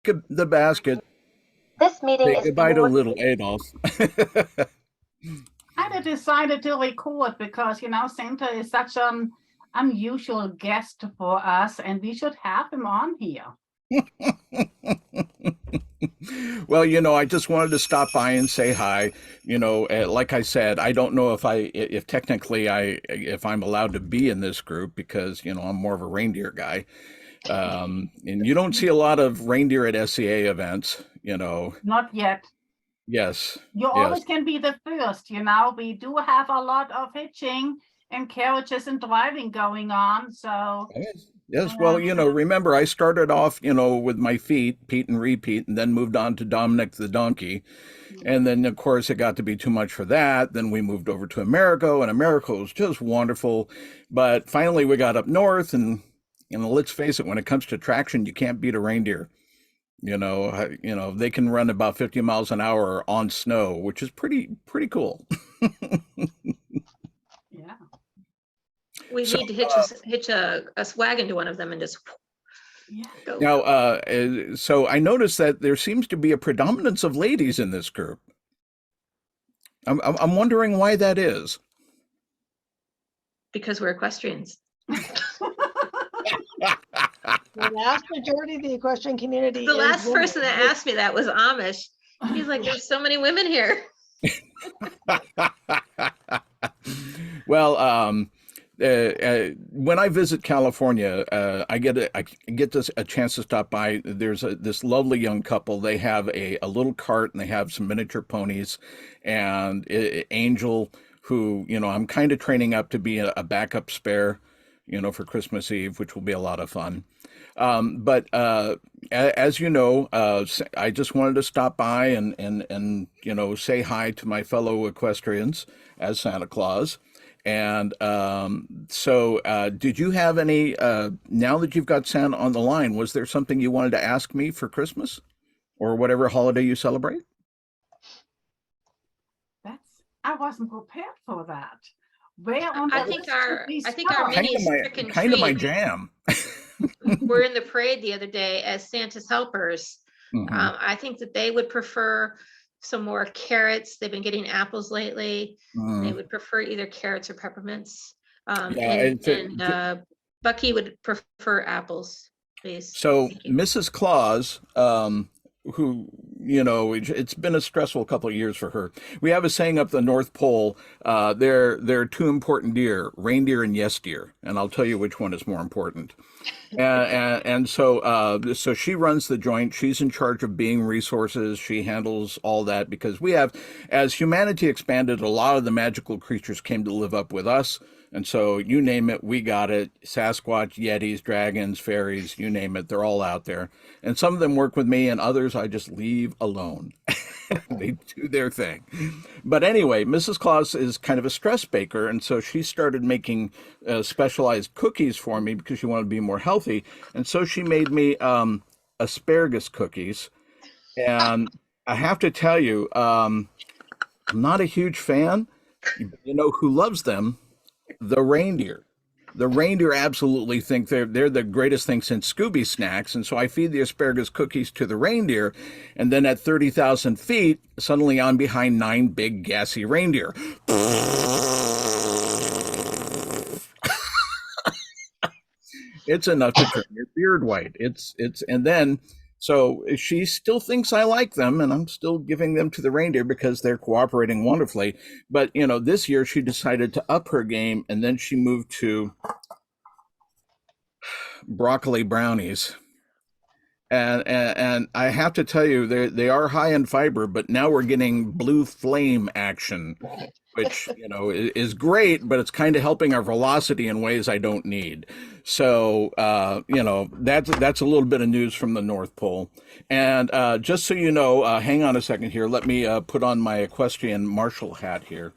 the basket. This meeting Say is goodbye to being little Adolf. I decided to record because, Santa is such an unusual guest for us, and we should have him on here. Well, I just wanted to stop by and say hi. Like I said, I don't know if technically if I'm allowed to be in this group because, I'm more of a reindeer guy. And you don't see a lot of reindeer at SCA events, Not yet. Yes. You Yes. always can be the first, We do have a lot of hitching and carriages and driving going on, so. Yes. Well, remember I started off, with my feet, Pete and repeat, and then moved on to Dominic the donkey. And then, of course, it got to be too much for that. Then we moved over to Americo, and Americo was just wonderful. But finally, we got up north, and let's face it, when it comes to traction, you can't beat a reindeer. They can run about 50 miles an hour on snow, which is pretty cool. Yeah. We need to hitch a wagon to one of them and just go. Now, so I noticed that there seems to be a predominance of ladies in this group. I'm wondering why that is. Because we're equestrians. The vast majority of the equestrian community. The last person that asked me that was Amish. He's like, there's so many women here. Well, when I visit California, I get a chance to stop by. There's this lovely young couple. They have a little cart and they have some miniature ponies, and Angel, who I'm kind of training up to be a backup spare, for Christmas Eve, which will be a lot of fun. But as you know, I just wanted to stop by and say hi to my fellow equestrians as Santa Claus. And so did you have any, now that you've got Santa on the line, was there something you wanted to ask me for Christmas or whatever holiday you celebrate? I wasn't prepared for that. I think our mini is trick and kind of my treat. jam. We're in the parade the other day as Santa's helpers. Mhm. I think that they would prefer some more carrots. They've been getting apples lately. They would prefer either carrots or peppermints. And Bucky would prefer apples, please. So Thank you. Mrs. Claus, who, it's been a stressful couple of years for her. We have a saying up the North Pole, there are two important deer, reindeer and yes deer. And I'll tell you which one is more important. And so she runs the joint. She's in charge of being resources. She handles all that because we have, as humanity expanded, a lot of the magical creatures came to live up with us. And so you name it, we got it. Sasquatch, Yetis, dragons, fairies, you name it, they're all out there. And some of them work with me and others I just leave alone. They do their thing. But anyway, Mrs. Claus is kind of a stress baker. And so she started making specialized cookies for me because she wanted to be more healthy. And so she made me asparagus cookies. And I have to tell you, I'm not a huge fan. Who loves them? The reindeer. The reindeer absolutely think they're the greatest thing since Scooby snacks. And so I feed the asparagus cookies to the reindeer. And then at 30,000 feet, suddenly I'm behind 9 big gassy reindeer. It's enough to turn your beard white. And then, so she still thinks I like them, and I'm still giving them to the reindeer because they're cooperating wonderfully. But, this year she decided to up her game, and then she moved to broccoli brownies. And I have to tell you, they are high in fiber, but now we're getting blue flame action, which, is great, but it's kind of helping our velocity in ways I don't need. So, that's a little bit of news from the North Pole. And just so you know, hang on a second here. Let me put on my equestrian Marshal hat here.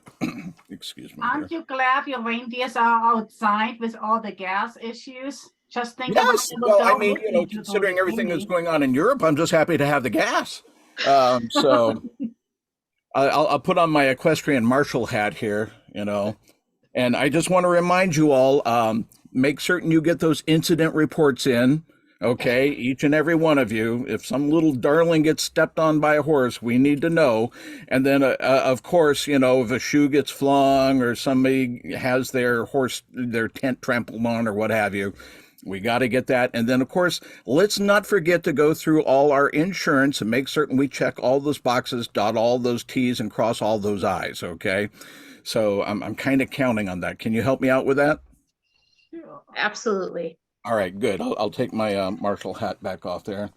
Excuse me. Aren't you glad your reindeers are outside with all the gas issues? Just think about Yes. it. Well, I mean, considering everything that's going on in Europe, I'm just happy to have the gas. So I'll put on my equestrian Marshal hat here, and I just want to remind you all, make certain you get those incident reports in. Okay, each and every one of you. If some little darling gets stepped on by a horse, we need to know. And then, of course, if a shoe gets flung or somebody has their tent trampled on or what have you, we got to get that. And then, of course, let's not forget to go through all our insurance and make certain we check all those boxes, dot all those T's, and cross all those I's. Okay, so I'm kind of counting on that. Can you help me out with that? Absolutely. All right, good. I'll take my Marshall hat back off there.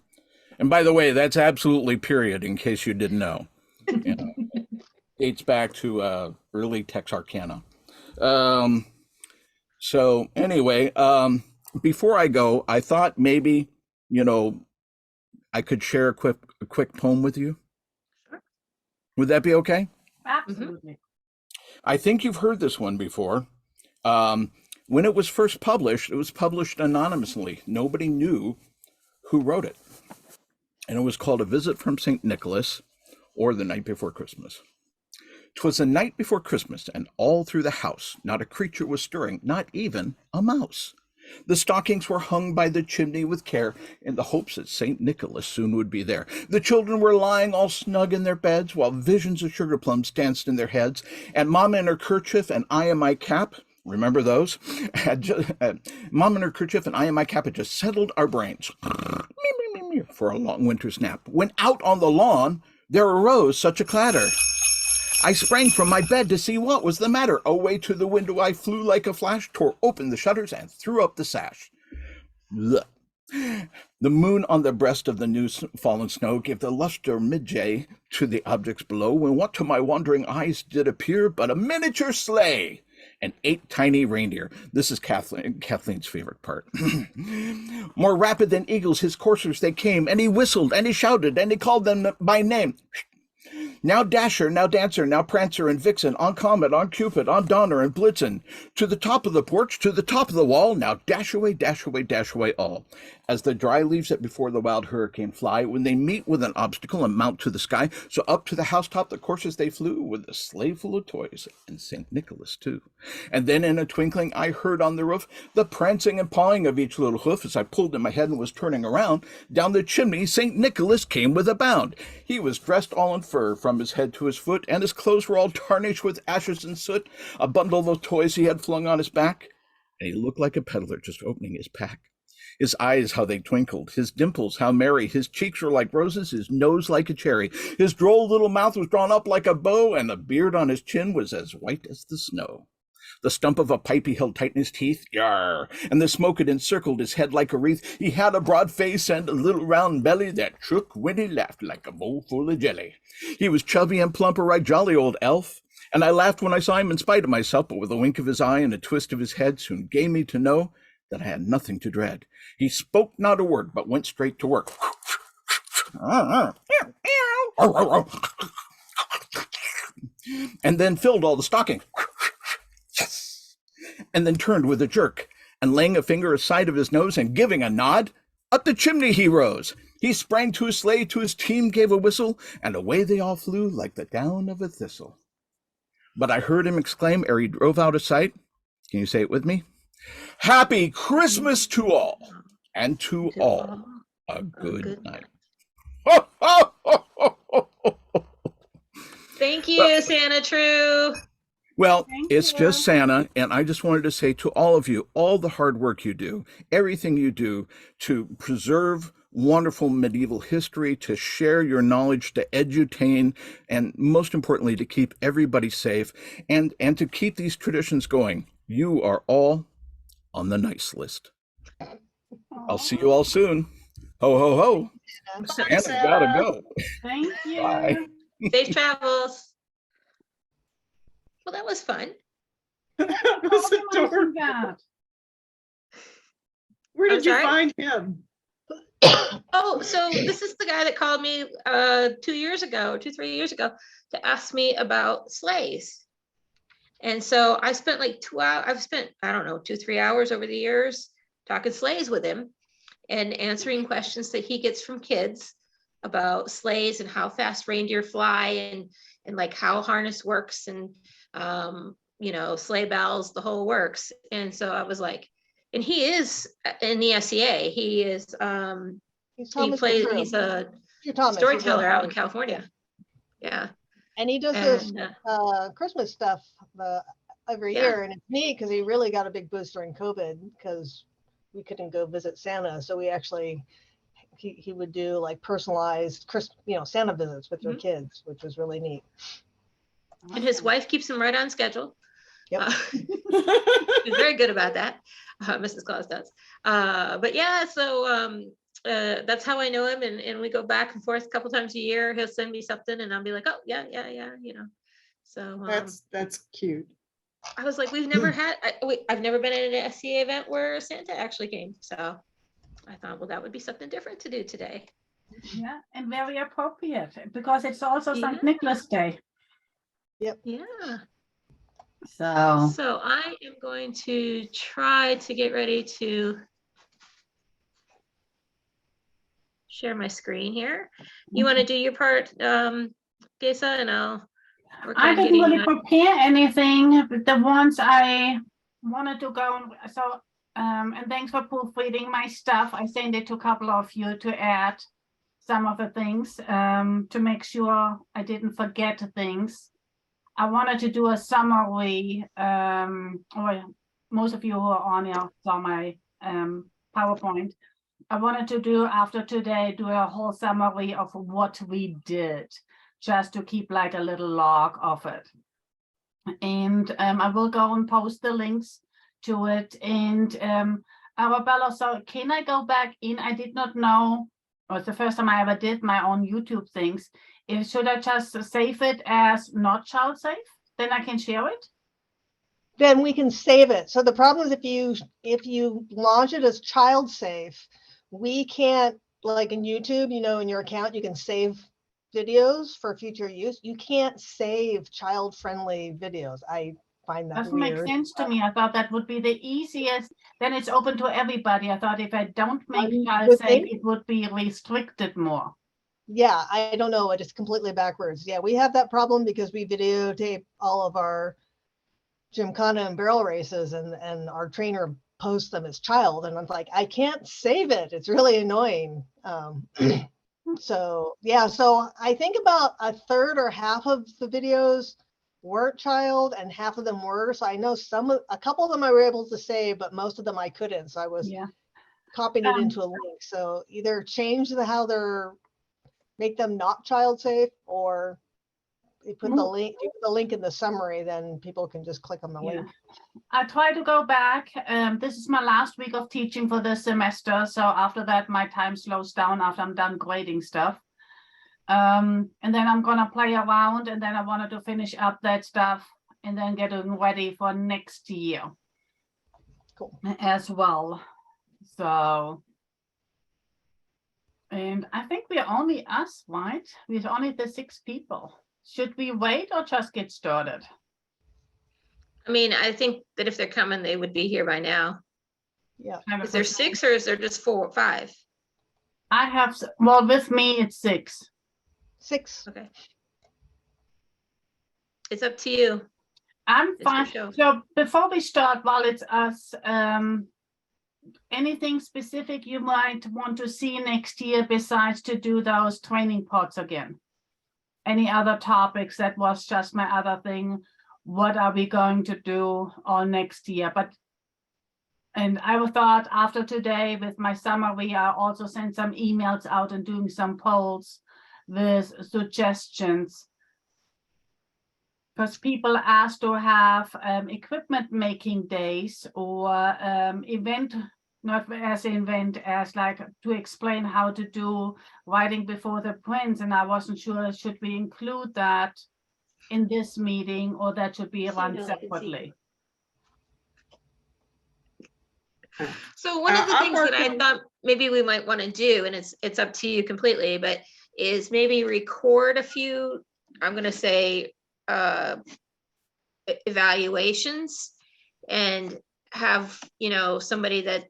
And by the way, that's absolutely period, in case you didn't know. Dates back to early Texarkana. So anyway, before I go, I thought maybe, I could share a quick poem with you. Sure. Would that be okay? Absolutely. I think you've heard this one before. When it was first published, it was published anonymously. Nobody knew who wrote it. And it was called A Visit from St. Nicholas, or The Night Before Christmas. 'Twas the night before Christmas, and all through the house not a creature was stirring, not even a mouse. The stockings were hung by the chimney with care, in the hopes that St. Nicholas soon would be there. The children were lying all snug in their beds, while visions of sugar plums danced in their heads, and Mama in her kerchief and I in my cap, remember those? Mom in her kerchief and I in my cap had just settled our brains for a long winter's nap. When out on the lawn, there arose such a clatter. I sprang from my bed to see what was the matter. Away to the window I flew like a flash, tore open the shutters, and threw up the sash. Blech. The moon on the breast of the new fallen snow gave the luster midday to the objects below, when what to my wandering eyes did appear but a miniature sleigh and 8 tiny reindeer. This is Kathleen's favorite part. More rapid than eagles his coursers they came, and he whistled, and he shouted, and he called them by name. Now Dasher, now Dancer, now Prancer and Vixen, on Comet, on Cupid, on Donner and Blitzen, to the top of the porch, to the top of the wall, now dash away all. As the dry leaves that before the wild hurricane fly, when they meet with an obstacle and mount to the sky, so up to the housetop the coursers they flew, with a sleigh full of toys, and St. Nicholas too. And then in a twinkling I heard on the roof the prancing and pawing of each little hoof. As I pulled in my head and was turning around, down the chimney St. Nicholas came with a bound. He was dressed all in fur from his head to his foot, and his clothes were all tarnished with ashes and soot. A bundle of toys he had flung on his back, and he looked like a peddler just opening his pack. His eyes, how they twinkled, his dimples, how merry, his cheeks were like roses, his nose like a cherry, his droll little mouth was drawn up like a bow, and the beard on his chin was as white as the snow. The stump of a pipe he held tight in his teeth, yar, and the smoke had encircled his head like a wreath. He had a broad face and a little round belly that shook when he laughed like a bowl full of jelly. He was chubby and plump, a right jolly old elf, and I laughed when I saw him in spite of myself, but with a wink of his eye and a twist of his head soon gave me to know that I had nothing to dread. He spoke not a word, but went straight to work. And then filled all the stockings. Yes. And then turned with a jerk, and laying a finger aside of his nose and giving a nod, up the chimney he rose. He sprang to his sleigh, to his team gave a whistle, and away they all flew like the down of a thistle. But I heard him exclaim ere he drove out of sight, can you say it with me? Happy Christmas to all, and to all a good night. Thank you, Santa True. Well, Thank it's you. just Santa, and I just wanted to say to all of you, all the hard work you do, everything you do to preserve wonderful medieval history, to share your knowledge, to edutain, and most importantly, to keep everybody safe, and to keep these traditions going. You are all on the nice list. I'll see you all soon. Ho, ho, ho. Santa's gotta go. Thank you. Bye. Safe travels. Well, that was fun. That Oh, was who else adorable. we got? Where I'm did you sorry? find him? Oh, so this is the guy that called me 2 years ago, 3 years ago, to ask me about sleighs. And so I spent like 2 hours, I've spent, I don't know, 2-3 hours over the years talking sleighs with him and answering questions that he gets from kids about sleighs and how fast reindeer fly and like how harness works and sleigh bells, the whole works. And so I was like, and he is in the SCA. He is, He's Thomas he's a Thomas, he's storyteller out in California. Yeah. And he does this Christmas stuff every year, and it's neat because he really got a big boost during COVID because we couldn't go visit Santa. So we actually, he would do like personalized Santa visits with your kids, which was really neat. And his wife keeps him right on schedule. Yep. She's very good about that. Mrs. Claus does. But yeah, so that's how I know him, and we go back and forth a couple times a year. He'll send me something and I'll be like, oh yeah, so that's cute. I was like, I've never been at an SCA event where Santa actually came, so I thought, well, that would be something different to do today. Yeah, and very appropriate because it's also St. Nicholas Day. Yep. Yeah. So I am going to try to get ready to share my screen here. You want to do your part, Gesa, and I'll work I on didn't getting really prepare anything, but the ones I wanted to go, so and thanks for proofreading my stuff. I sent it to a couple of you to add some of the things to make sure I didn't forget things. I wanted to do a summary, or most of you who are on here saw my PowerPoint. I wanted to do after today, do a whole summary of what we did, just to keep like a little log of it. And I will go and post the links to it. And Arabella, so can I go back in? I did not know, it was the first time I ever did my own YouTube things. Should I just save it as not child safe? Then I can share it? Then we can save it. So the problem is if you launch it as child safe, we can't, like in YouTube, in your account, you can save videos for future use. You can't save child-friendly videos. I find that doesn't weird. make sense to me. I thought that would be the easiest. Then it's open to everybody. I thought if I don't make child safe, it would be restricted more. Yeah, I don't know. It is completely backwards. Yeah, we have that problem because we videotape all of our Gymkhana and barrel races, and our trainer posts them as child, and I'm like, I can't save it. It's really annoying. So yeah, so I think about a third or half of the videos weren't child and half of them were. So I know a couple of them I were able to save, but most of them I couldn't. So I was copying it into a link. So either change how they're, make them not child safe, or you put the link in the summary, then people can just click on the link. I try to go back. This is my last week of teaching for this semester. So after that, my time slows down after I'm done grading stuff. And then I'm going to play around, and then I wanted to finish up that stuff and then get it ready for next year. Cool. As well. So, and I think we're only us, right? We're only the 6 people. Should we wait or just get started? I mean, I think that if they're coming, they would be here by now. Yeah. Is there 6 or is there just 4 or 5? I have, well, with me, it's 6. 6. Okay. It's up to you. I'm fine. So before we start, while it's us, anything specific you might want to see next year besides to do those training pods again? Any other topics? That was just my other thing. What are we going to do all next year? And I thought after today with my summary, I also sent some emails out and doing some polls with suggestions. Because people asked to have equipment making days or event, not as event, as like to explain how to do writing before the prints. And I wasn't sure, should we include that in this meeting or that should be run separately? So one of the things that I thought maybe we might want to do, and it's up to you completely, but is maybe record a few, I'm going to say, evaluations, and have, somebody that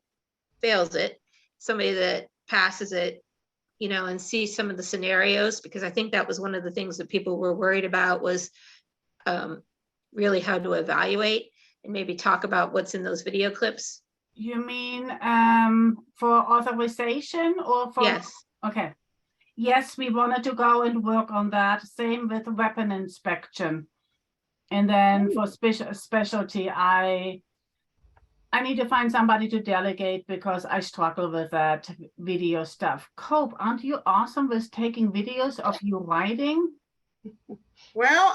fails it, somebody that passes it, and see some of the scenarios, because I think that was one of the things that people were worried about was really how to evaluate, and maybe talk about what's in those video clips. You mean for authorization or for? Yes. Okay. Yes, we wanted to go and work on that. Same with weapon inspection. And then for specialty, I need to find somebody to delegate because I struggle with that video stuff. Cope, aren't you awesome with taking videos of you riding? Well,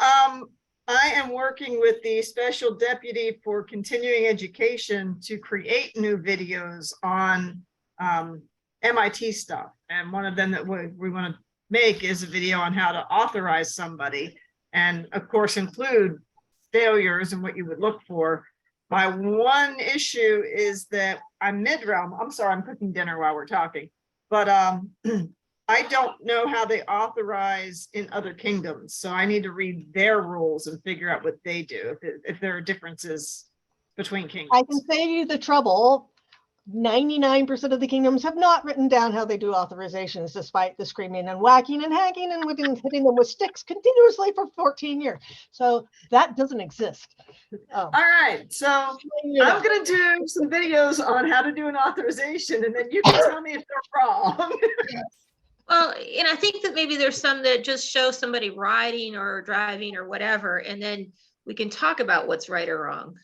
I am working with the special deputy for continuing education to create new videos on MIT stuff. And one of them that we want to make is a video on how to authorize somebody, and of course include failures and what you would look for. My one issue is that I'm mid-realm. I'm sorry, I'm cooking dinner while we're talking, but I don't know how they authorize in other kingdoms. So I need to read their rules and figure out what they do, if there are differences between kingdoms. I can save you the trouble. 99% of the kingdoms have not written down how they do authorizations, despite the screaming and whacking and hacking and hitting them with sticks continuously for 14 years. So that doesn't exist. All right, so I'm going to do some videos on how to do an authorization, and then you can tell me if they're wrong. Well, and I think that maybe there's some that just show somebody riding or driving or whatever, and then we can talk about what's right or wrong.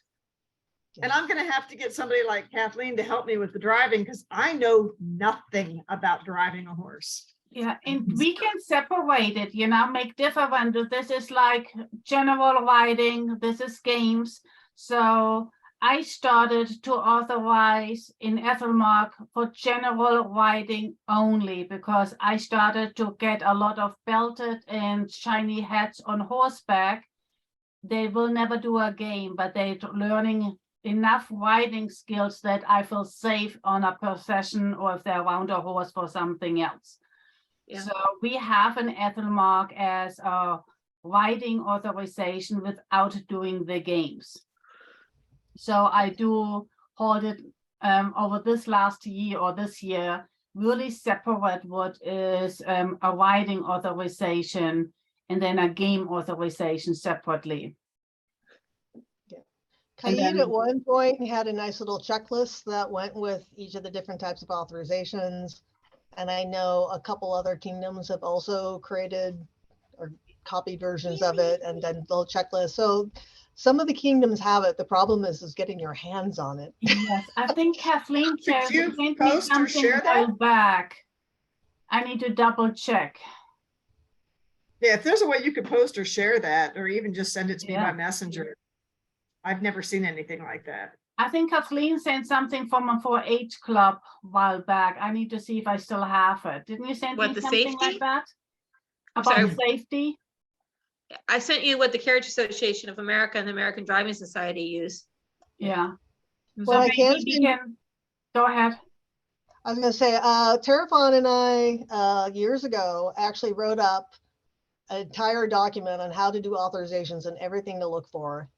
And I'm going to have to get somebody like Kathleen to help me with the driving, because I know nothing about driving a horse. Yeah, and we can separate it, you know, make different. This is like general riding, this is games. So I started to authorize in Ethelmark for general riding only, because I started to get a lot of belted and shiny hats on horseback. They will never do a game, but they're learning enough riding skills that I feel safe on a procession or if they're around a horse for something else. Yeah. So we have an Ethelmark as a riding authorization without doing the games. So I do hold it over this last year or this year, really separate what is a riding authorization and then a game authorization separately. Kaid at one point had a nice little checklist that went with each of the different types of authorizations. And I know a couple other kingdoms have also created or copied versions of it and then little checklists. So some of the kingdoms have it. The problem is getting your hands on it. Yes, I think Kathleen Could you sent me post or something share a while that? back. I need to double check. Yeah, if there's a way you could post or share that, or even just send it to me Yeah. by messenger. I've never seen anything like that. I think Kathleen sent something from a 4-H club a while back. I need to see if I still have it. Didn't you send What, me the something safety? like that? I'm About sorry. safety? I sent you what the Carriage Association of America and the American Driving Society use. Yeah. Well, I maybe can we send- can go ahead. I was going to say, Terrafon and I, years ago, actually wrote up an entire document on how to do authorizations and everything to look for.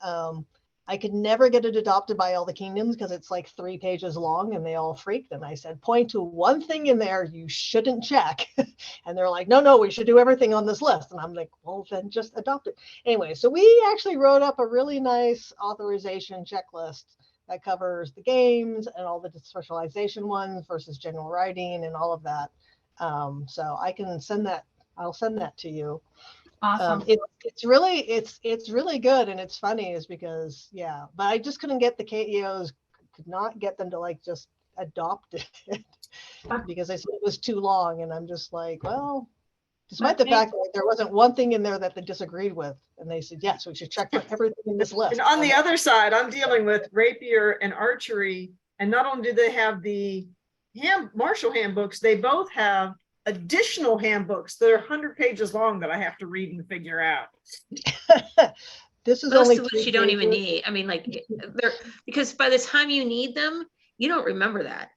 I could never get it adopted by all the kingdoms because it's like 3 pages long and they all freaked. And I said, point to one thing in there you shouldn't check. And they're like, no, we should do everything on this list. And I'm like, well, then just adopt it. Anyway, so we actually wrote up a really nice authorization checklist that covers the games and all the specialization ones versus general writing and all of that. So I can send that. I'll send that to you. Awesome. It's really good, and it's funny is because but I just couldn't get the KEOs, could not get them to like just adopt it because I said it was too long, and I'm just like, well, despite the fact that there wasn't one thing in there that they disagreed with, and they said yes, we should check for everything in this list. And on the other side, I'm dealing with rapier and archery, and not only do they have the Marshal handbooks, they both have additional handbooks that are 100 pages long that I have to read and figure out. This is Most only of which you don't even need. I mean, like, they're because by the time you need them, you don't remember that.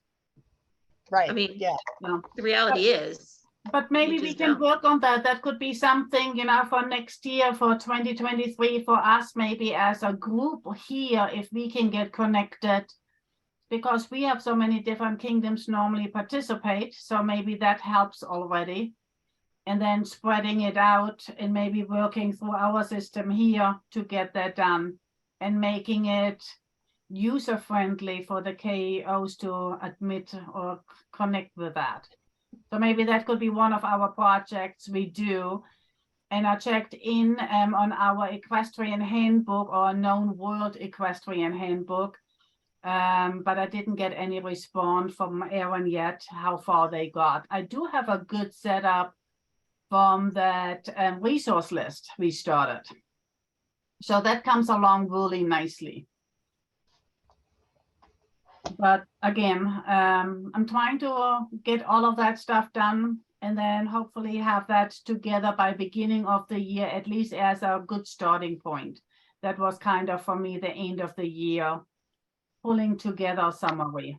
Right. I mean, No. the reality is. But maybe we just can don't. work on that. That could be something, you know, for next year, for 2023, for us, maybe as a group here, if we can get connected, because we have so many different kingdoms normally participate. So maybe that helps already. And then spreading it out and maybe working through our system here to get that done and making it user-friendly for the KEOs to admit or connect with that. So maybe that could be one of our projects we do. And I checked in on our equestrian handbook or known world equestrian handbook, but I didn't get any response from Aaron yet, how far they got. I do have a good setup from that resource list we started. So that comes along really nicely. But again, I'm trying to get all of that stuff done and then hopefully have that together by beginning of the year, at least as a good starting point. That was kind of for me the end of the year, pulling together summary.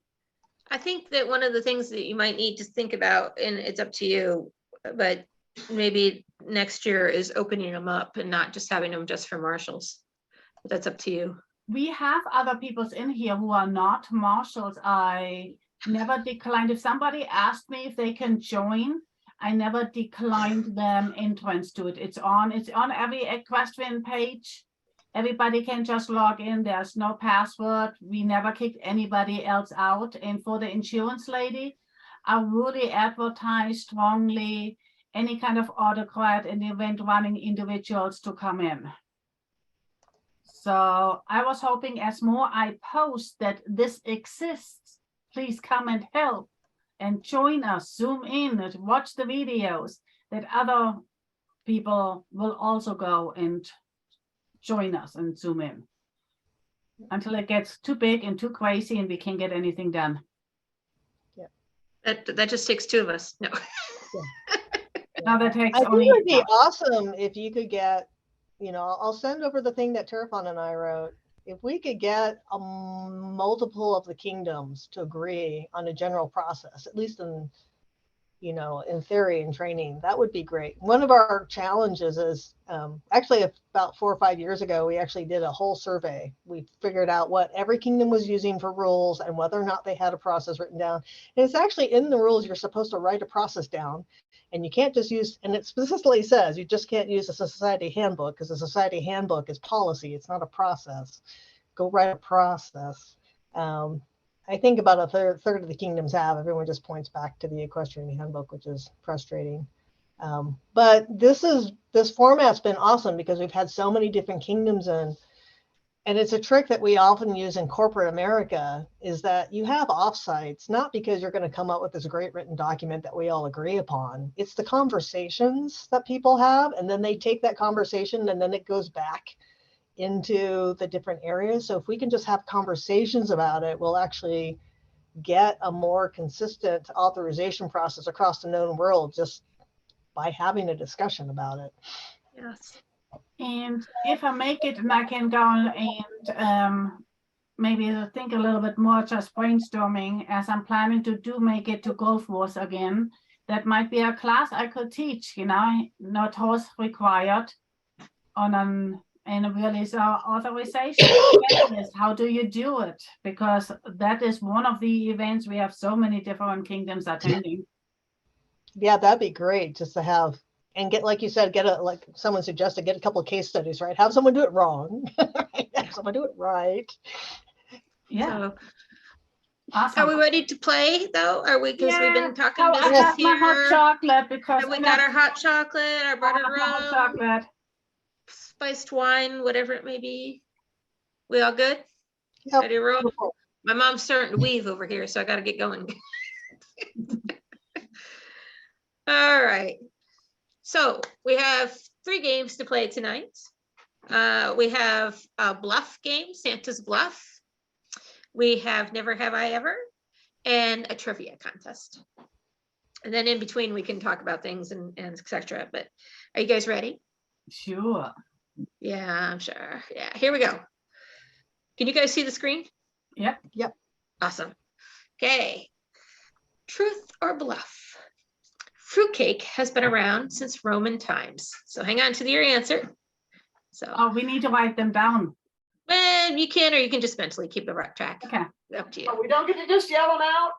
I think that one of the things that you might need to think about, and it's up to you, but maybe next year is opening them up and not just having them just for marshals. But that's up to you. We have other peoples in here who are not marshals. I never declined. If somebody asked me if they can join, I never declined them entrance to it. It's on every equestrian page. Everybody can just log in. There's no password. We never kicked anybody else out. And for the insurance lady, I really advertise strongly any kind of autocrat and event running individuals to come in. So I was hoping as more I post that this exists, please come and help and join us, zoom in and watch the videos, that other people will also go and join us and zoom in until it gets too big and too crazy and we can't get anything done. Yeah. That just takes two of us. No. Yeah. Now that takes I think only it would be awesome if you could get, I'll send over the thing that Terrafon and I wrote. If we could get a multiple of the kingdoms to agree on a general process, at least in theory and training, that would be great. One of our challenges is actually about 4 or 5 years ago, we actually did a whole survey. We figured out what every kingdom was using for rules and whether or not they had a process written down. And it's actually in the rules, you're supposed to write a process down. And you can't just use, and it specifically says you just can't use a society handbook because the society handbook is policy. It's not a process. Go write a process. I think about a third of the kingdoms have. Everyone just points back to the equestrian handbook, which is frustrating. But this format's been awesome because we've had so many different kingdoms in. And it's a trick that we often use in corporate America is that you have offsites, not because you're going to come up with this great written document that we all agree upon. It's the conversations that people have, and then they take that conversation and then it goes back into the different areas. So if we can just have conversations about it, we'll actually get a more consistent authorization process across the known world just by having a discussion about it. Yes. And if I make it and I can go and maybe think a little bit more, just brainstorming, as I'm planning to make it to Gulf Wars again, that might be a class I could teach, not horse required on and really so authorization specialist. How do you do it? Because that is one of the events we have so many different kingdoms attending. Yeah, that'd be great just to have. And get, like you said, like someone suggested, get a couple of case studies, right? Have someone do it wrong. Have someone do it right. Yeah. So, awesome. Are we ready to play though? Are we, because we've been talking I business have my hot here. chocolate because Have we got our hot chocolate, our buttered hot rum, chocolate, spiced wine, whatever it may be? We all good? Yep. Ready to roll? My mom's starting to weave over here, so I got to get going. All right. So we have 3 games to play tonight. We have a bluff game, Santa's Bluff. We have Never Have I Ever, and a trivia contest. And then in between, we can talk about things and etc. But are you guys ready? Sure. Yeah, I'm sure. Yeah, here we go. Can you guys see the screen? Yep. Yep. Awesome. Okay. Truth or bluff? Fruitcake has been around since Roman times. So hang on to your answer. So we need to write them down. Well, you can, or you can just mentally keep the right track. Okay. Up to you. Oh, we don't get to just yell them out.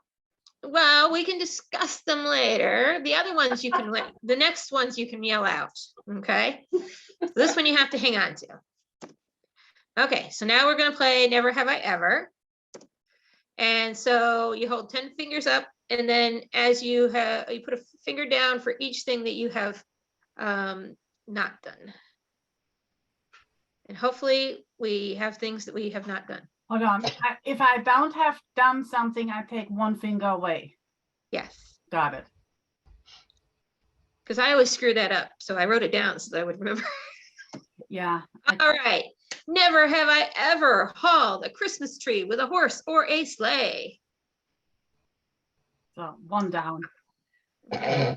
Well, we can discuss them later. The other ones you can, the next ones you can yell out. Okay. So this one you have to hang on to. Okay, so now we're gonna play Never Have I Ever. And so you hold 10 fingers up, and then as you put a finger down for each thing that you have not done. And hopefully we have things that we have not done. Hold on. If I don't have done something, I take one finger away. Yes. Got it. Because I always screw that up. So I wrote it down so that I would remember. Yeah. All right. Never have I ever hauled a Christmas tree with a horse or a sleigh. So one down. How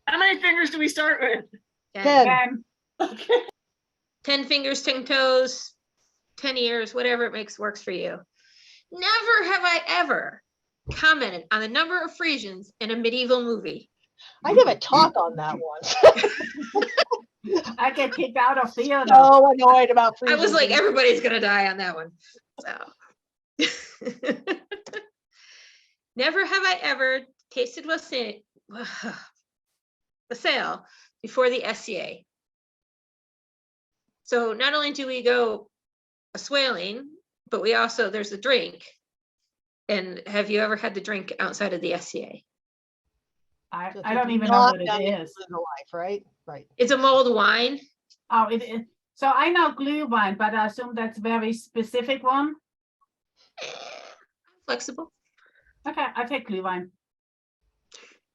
many fingers do we start with? 10. Okay. 10 fingers, 10 toes, 10 ears, whatever it works for you. Never have I ever commented on the number of Frisians in a medieval movie. I give a talk on that once. I get kicked out of theater. So annoyed about I was freezing like, things. everybody's gonna die on that one. So never have I ever tasted wassail before the SCA. So not only do we go a swaling, but we also, there's a drink. And have you ever had the drink outside of the SCA? I So if don't you've even know not what it done is. in the life, right? Right. It's a mulled wine. Oh, it is. So I know glühwein, but I assume that's a very specific one. Flexible. Okay, I take glühwein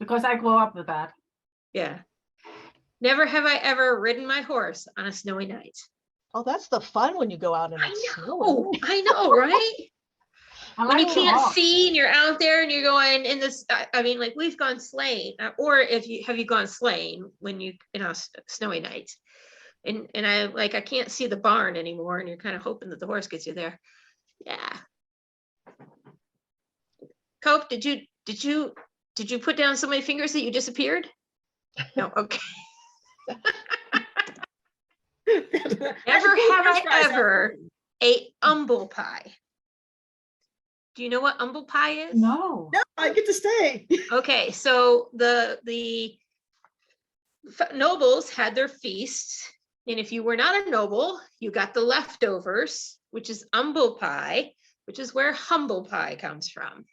because I grew up with that. Yeah. Never have I ever ridden my horse on a snowy night. Oh, that's the fun when you go out and it's snowing. I know, right? I When like you the can't horse. see and you're out there and you're going in this, I mean, like we've gone sleighing, or if you have gone sleighing when you in a snowy night, and I can't see the barn anymore, and you're kind of hoping that the horse gets you there. Yeah. Cope, did you put down so many fingers that you disappeared? No, okay. Never have I ever ate humble pie. Do you know what humble pie is? No. No, I get to stay. Okay, so the nobles had their feasts, and if you were not a noble, you got the leftovers, which is humble pie, which is where humble pie comes from.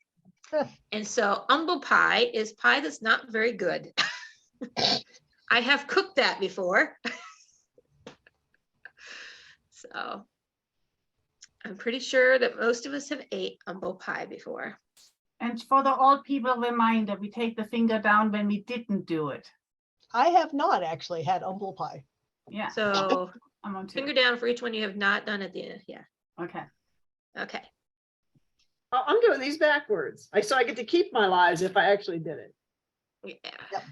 And so humble pie is pie that's not very good. I have cooked that before. So I'm pretty sure that most of us have ate humble pie before. And for the old people, reminder, we take the finger down when we didn't do it. I have not actually had humble pie. Yeah. So I'm on two. finger down for each one you have not done at the end. Yeah. Okay. Okay. Oh, I'm doing these backwards. So I get to keep my lives if I actually did it. Yeah. Yep.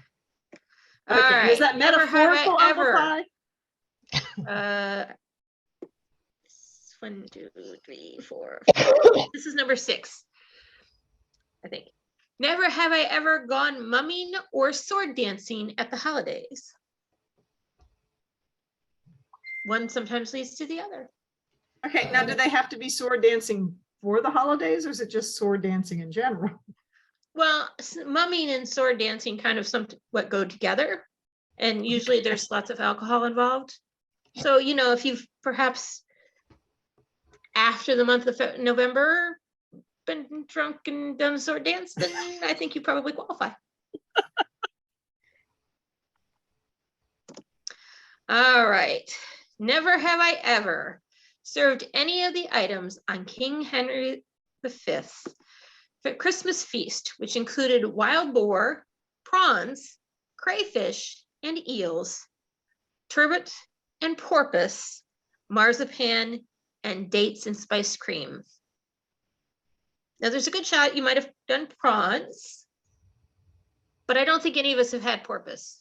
All Okay. right. Is that Never have I metaphorical humble ever- pie? 1, 2, 3, 4. This is number 6, I think. Never have I ever gone mumming or sword dancing at the holidays. One sometimes leads to the other. Okay, now do they have to be sword dancing for the holidays, or is it just sword dancing in general? Well, mumming and sword dancing kind of somewhat go together, and usually there's lots of alcohol involved. So, you know, if you've perhaps after the month of November been drunk and done a sword dance, then I think you probably qualify. All right. Never have I ever served any of the items on King Henry V's Christmas feast, which included wild boar, prawns, crayfish, and eels, turbot and porpoise, marzipan, and dates and spiced cream. Now there's a good shot you might have done prawns, but I don't think any of us have had porpoise.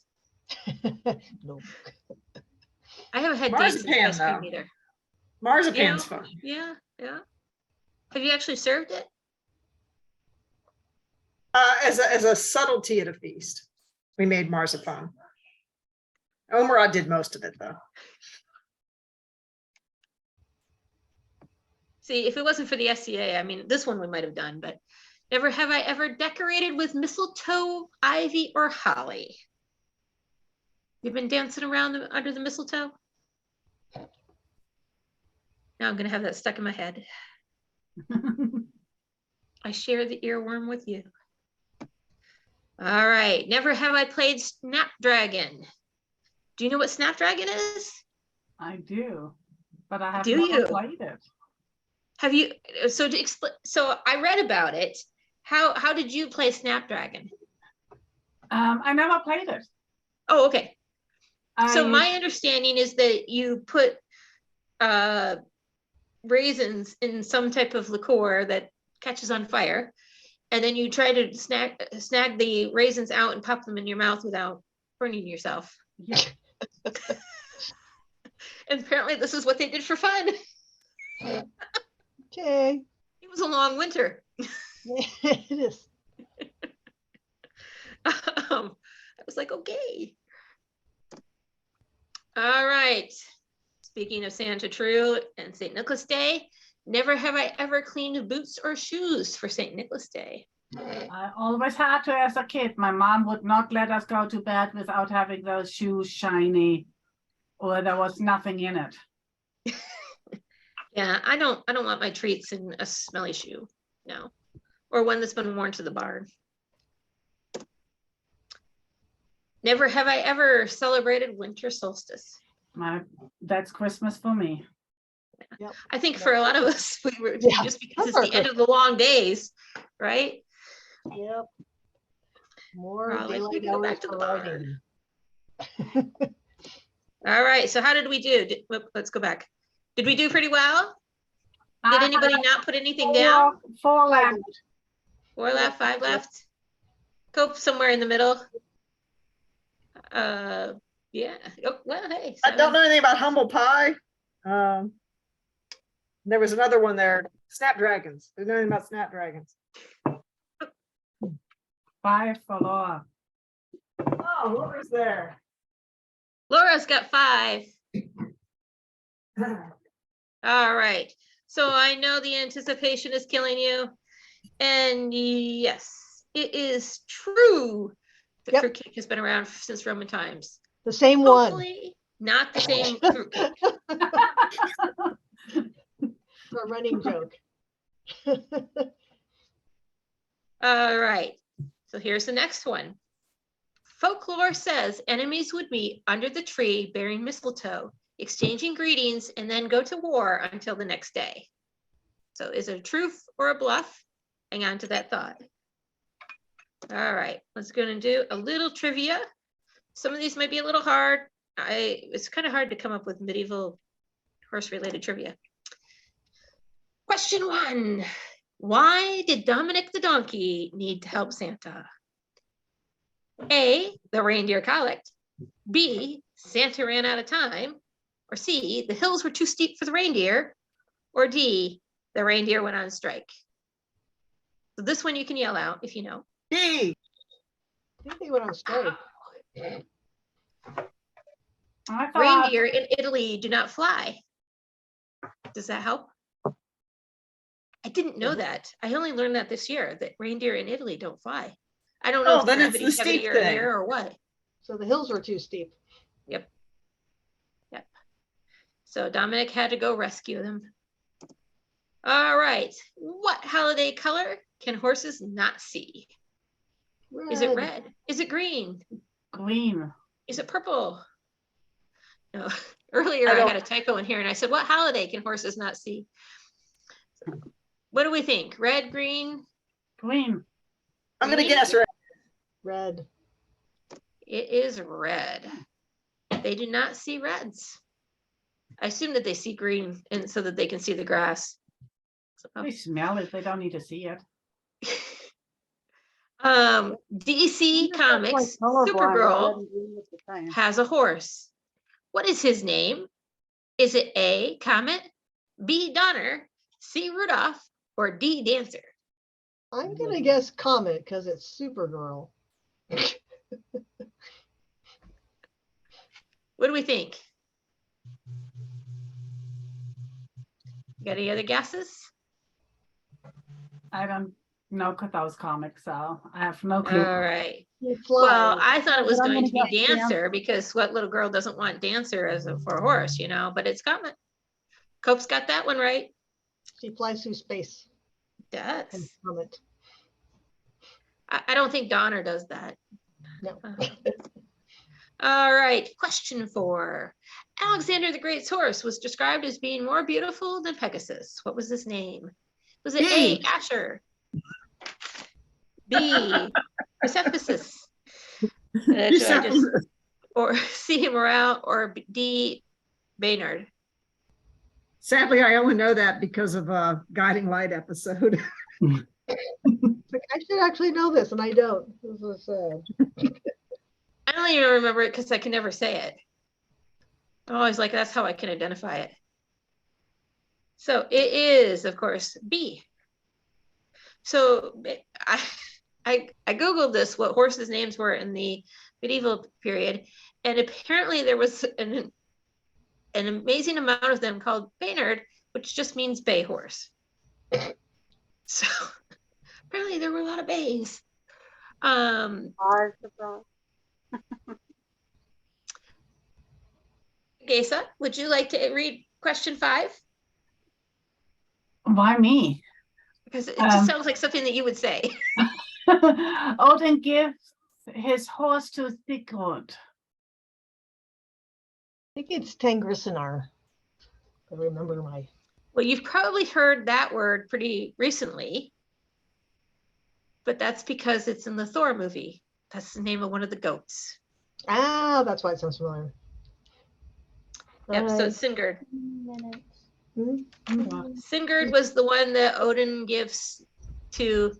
No. I haven't had dates and Marzipan, spiced cream though. either. Marzipan's fun. Yeah. Have you actually served it? As a subtlety at a feast, we made marzipan. Omar did most of it though. See, if it wasn't for the SCA, I mean, this one we might have done, but never have I ever decorated with mistletoe, ivy, or holly. You've been dancing around under the mistletoe? Now I'm gonna have that stuck in my head. I share the earworm with you. All right, never have I played Snapdragon. Do you know what Snapdragon is? I do, but I have Do never you? played it. Have you? So to explain, so I read about it. How did you play Snapdragon? I never played it. Oh, okay. So I- my understanding is that you put raisins in some type of liqueur that catches on fire, and then you try to snag the raisins out and pop them in your mouth without burning yourself. Yeah. And apparently this is what they did for fun. Okay. It was a long winter. It is. I was like, okay. All right. Speaking of Santa True and St. Nicholas Day, never have I ever cleaned boots or shoes for St. Nicholas Day. I always had to as a kid. My mom would not let us go to bed without having those shoes shiny or there was nothing in it. Yeah, I don't want my treats in a smelly shoe. No. Or one that's been worn to the barn. Never have I ever celebrated winter solstice. That's Christmas for me. Yep. I think for a lot of us, we were Yeah, just because that's it's our the end of the long days, right? Yep. More We're all like, we daylight can go back hours to the for barn. writing. All right, so how did we do? Let's go back. Did we do pretty well? Did anybody not put anything down? Four left. 4 left, 5 left? Go somewhere in the middle. Yeah. Oh, well, hey. I don't know anything about humble pie. There was another one there, snapdragons. There's nothing about snapdragons. 5 for Laura. Oh, what was there? Laura's got 5. All right. So I know the anticipation is killing you. And yes, it is true that Yep. fruitcake has been around since Roman times. The same one. Hopefully not the same fruitcake. A running joke. All right. So here's the next one. Folklore says enemies would meet under the tree bearing mistletoe, exchanging greetings, and then go to war until the next day. So is it a truth or a bluff? Hang on to that thought. All right, let's go and do a little trivia. Some of these might be a little hard. It's kind of hard to come up with medieval horse-related trivia. Question 1. Why did Dominic the donkey need to help Santa? A, the reindeer colicked. B, Santa ran out of time. Or C, the hills were too steep for the reindeer. Or D, the reindeer went on strike. So this one you can yell out if you know. D. I think they went on strike. I thought Reindeer in Italy do not fly. Does that help? I didn't know that. I only learned that this year, that reindeer in Italy don't fly. I don't know Oh, if then it's the gravity's steep heavier thing. there or what. So the hills were too steep. Yep. So Dominic had to go rescue them. All right. What holiday color can horses not see? Is it red? Is it green? green. Is it purple? No. Earlier I had a typo in here and I said, what holiday can horses not see? What do we think? Red, green? Green. I'm gonna guess red. Red. It is red. They do not see reds. I assume that they see green and so that they can see the grass. They smell it. They don't need to see it. DC Comics Supergirl has a horse. What is his name? Is it A, Comet, B, Donner, C, Rudolph, or D, Dancer? I'm gonna guess Comet because it's Supergirl. What do we think? Got any other guesses? I don't know those comics, so I have no clue. All right. It Well, flies. I thought it was But I'm going to gonna be guess Dancer because what little girl doesn't want Dancer for a horse, you know, but it's Comet. Cope's got that one right. She flies through space. And Does. from it. I don't think Donner does that. No. All right, question 4. Alexander the Great's horse was described as being more beautiful than Pegasus. What was his name? Was it A, B. Asher? B, Persephassus? Or C, Morale, or D, Baynard? Sadly, I only know that because of a Guiding Light episode. Like, I should actually know this, and I don't. This is sad. I don't even remember it because I can never say it. I'm always like, that's how I can identify it. So it is, of course, B. So I Googled this, what horses' names were in the medieval period, and apparently there was an amazing amount of them called Baynard, which just means bay horse. So apparently there were a lot of bays. Gesa, would you like to read question 5? Why me? Because it just sounds like something that you would say. Odin gives his horse to Sigurd. I think it's Tangrissenar. I remember my. Well, you've probably heard that word pretty recently, but that's because it's in the Thor movie. That's the name of one of the goats. Ah, that's why it sounds familiar. Yep, so it's Sigurd. Hmm? Sigurd was the one that Odin gives to,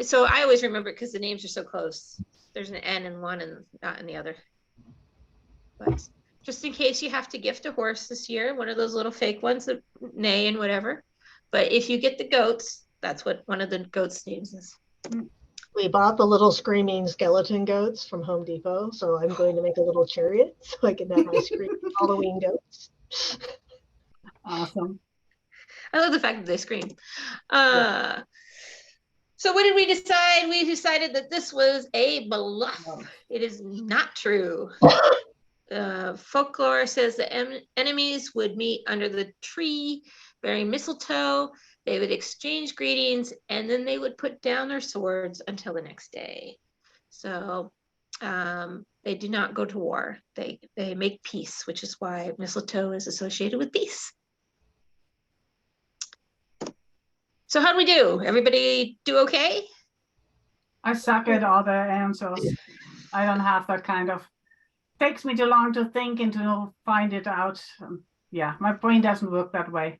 so I always remember it because the names are so close. There's an N in one and not in the other. But just in case you have to gift a horse this year, one of those little fake ones that neigh and whatever. But if you get the goats, that's what one of the goats' names is. We bought the little screaming skeleton goats from Home Depot, so I'm going to make a little chariot so I can have my screaming Halloween goats. Awesome. I love the fact that they scream. So what did we decide? We decided that this was a bluff. It is not true. Folklore says the enemies would meet under the tree bearing mistletoe. They would exchange greetings, and then they would put down their swords until the next day. So they do not go to war. They make peace, which is why mistletoe is associated with peace. So how do we do? Everybody do okay? I suck at all the answers. I don't have that kind of, takes me too long to think and to find it out. Yeah, my brain doesn't work that way.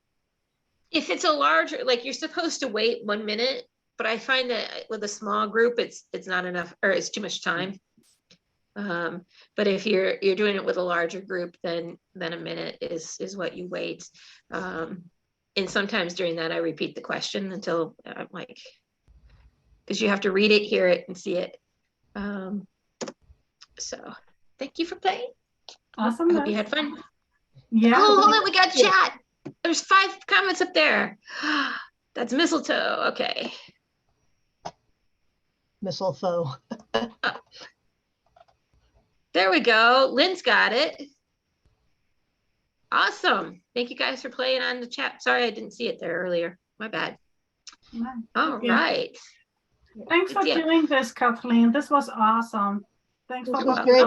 If it's a larger, like you're supposed to wait 1 minute, but I find that with a small group, it's not enough, or it's too much time. But if you're doing it with a larger group, then a minute is what you wait. And sometimes during that, I repeat the question until I'm like, because you have to read it, hear it, and see it. So thank you for playing. Awesome. I hope you had fun. Yeah. Oh, hold on, we got chat. There's 5 comments up there. That's mistletoe. Okay. Mistletoe. There we go. Lynn's got it. Awesome. Thank you guys for playing on the chat. Sorry, I didn't see it there earlier. My bad. All right. Thanks for doing this, Kathleen. This was awesome. Thanks for great.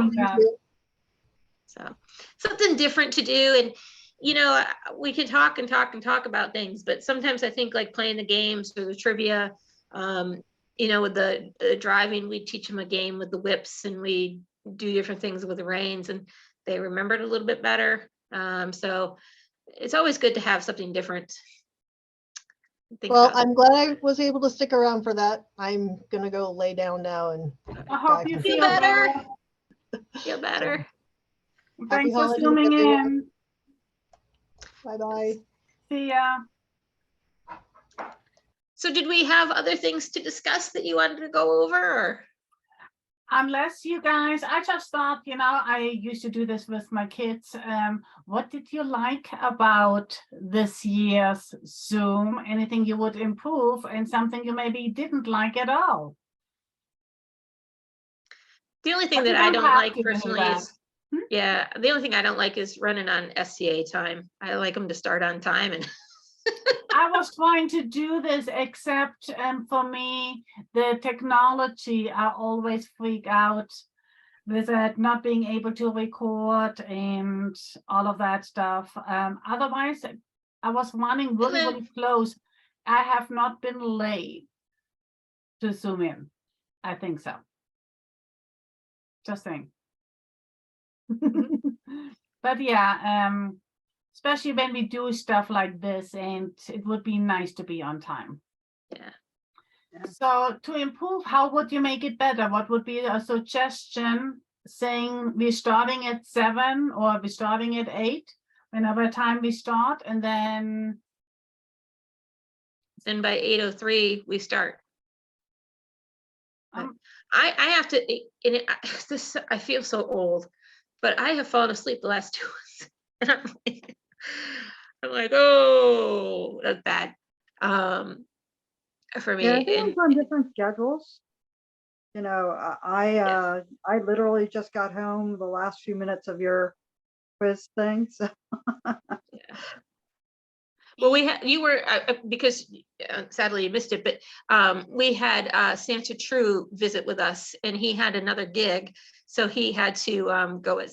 So something different to do. And, you know, we can talk and talk and talk about things, but sometimes I think like playing the games or the trivia, you know, with the driving, we teach them a game with the whips and we do different things with the reins and they remember it a little bit better. So it's always good to have something different. Well, I'm glad I was able to stick around for that. I'm gonna go lay down now and I hope you feel better. Feel better. Thanks for zooming in. Bye-bye. See ya. So did we have other things to discuss that you wanted to go over? Or? Unless you guys, I just thought, you know, I used to do this with my kids. What did you like about this year's Zoom? Anything you would improve and something you maybe didn't like at all? The only thing that I don't like personally is Yeah, the only thing I don't like is running on SCA time. I like them to start on time, and I was trying to do this, except for me, the technology, I always freak out with it not being able to record and all of that stuff. Otherwise, I was running really, then- really close. I have not been late to zoom in. I think so. Just saying. But yeah, especially when we do stuff like this, and it would be nice to be on time. yeah. So to improve, how would you make it better? What would be a suggestion, saying we're starting at 7 or we're starting at 8, whenever time we start, and then By 8:03 we start. Um, I have to, and this, I feel so old, but I have fallen asleep the last 2 months. And I'm like, oh, that's bad. For me. Yeah, And everyone's on different schedules. You know, I literally just got home the last few minutes of your quiz thing. So yeah. Well, we had, you were, because sadly you missed it, but we had Santa True visit with us, and he had another gig. So he had to go at